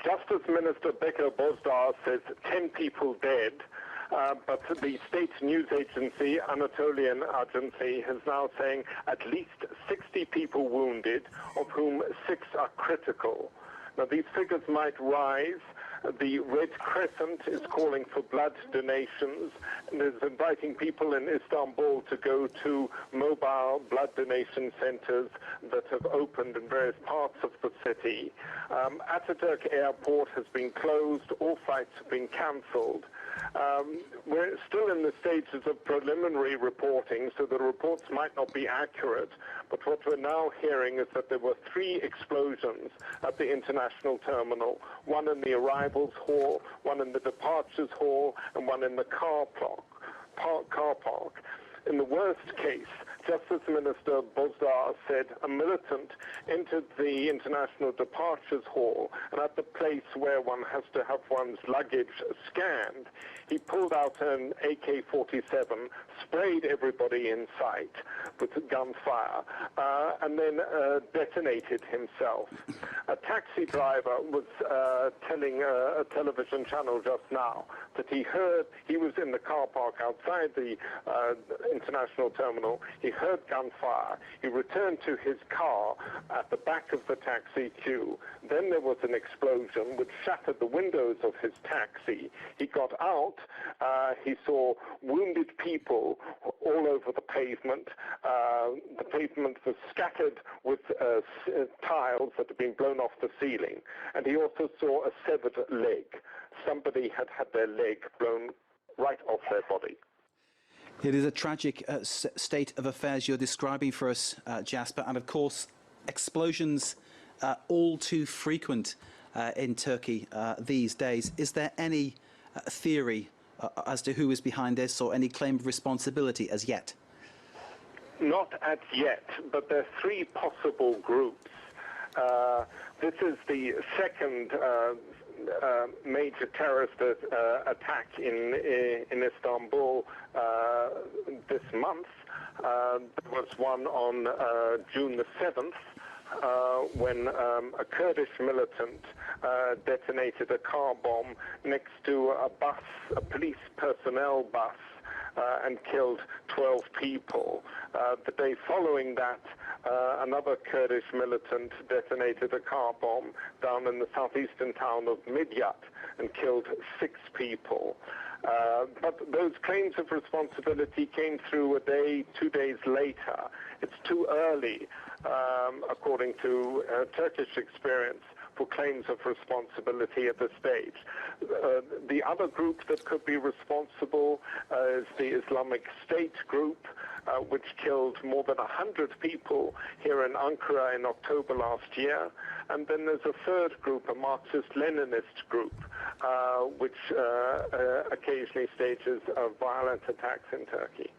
Justice Minister Bekir Bozdağ says 10 people dead, but the state news agency, Anatolian Agency, is now saying at least 60 people wounded, of whom 6 are critical. Now, these figures might rise. The Red Crescent is calling for blood donations and is inviting people in Istanbul to go to mobile blood donation centers that have opened in various parts of the city. Ataturk Airport has been closed. All flights have been cancelled. We're still in the stages of preliminary reporting, so the reports might not be accurate. But what we're now hearing is that there were 3 explosions at the international terminal, one in the arrivals hall, one in the departures hall, and one in the car park. In the worst case, Justice Minister Bozdağ said a militant entered the international departures hall, and at the place where one has to have one's luggage scanned, he pulled out an AK-47, sprayed everybody in sight with gunfire, and then detonated himself. A taxi driver was telling a television channel just now that he was in the car park outside the international terminal. He heard gunfire. He returned to his car at the back of the taxi queue. Then there was an explosion which shattered the windows of his taxi. He got out. He saw wounded people all over the pavement. The pavement was scattered with tiles that had been blown off the ceiling. And he also saw a severed leg. Somebody had had their leg blown right off their body. It is a tragic state of affairs you're describing for us, Jasper, and of course explosions all too frequent in Turkey these days. Is there any theory as to who is behind this or any claim of responsibility as yet? Not as yet, but there are 3 possible groups. This is the second major terrorist attack in Istanbul this month. There was one on June the 7th when a Kurdish militant detonated a car bomb next to a bus, a police personnel bus, and killed 12 people. The day following that, another Kurdish militant detonated a car bomb down in the southeastern town of Midyat and killed 6 people. But those claims of responsibility came through a day, 2 days later. It's too early, according to Turkish experience, for claims of responsibility at this stage. The other group that could be responsible is the Islamic State group, which killed more than 100 people here in Ankara in October last year. And then there's a third group, a Marxist-Leninist group, which occasionally stages violent attacks in Turkey.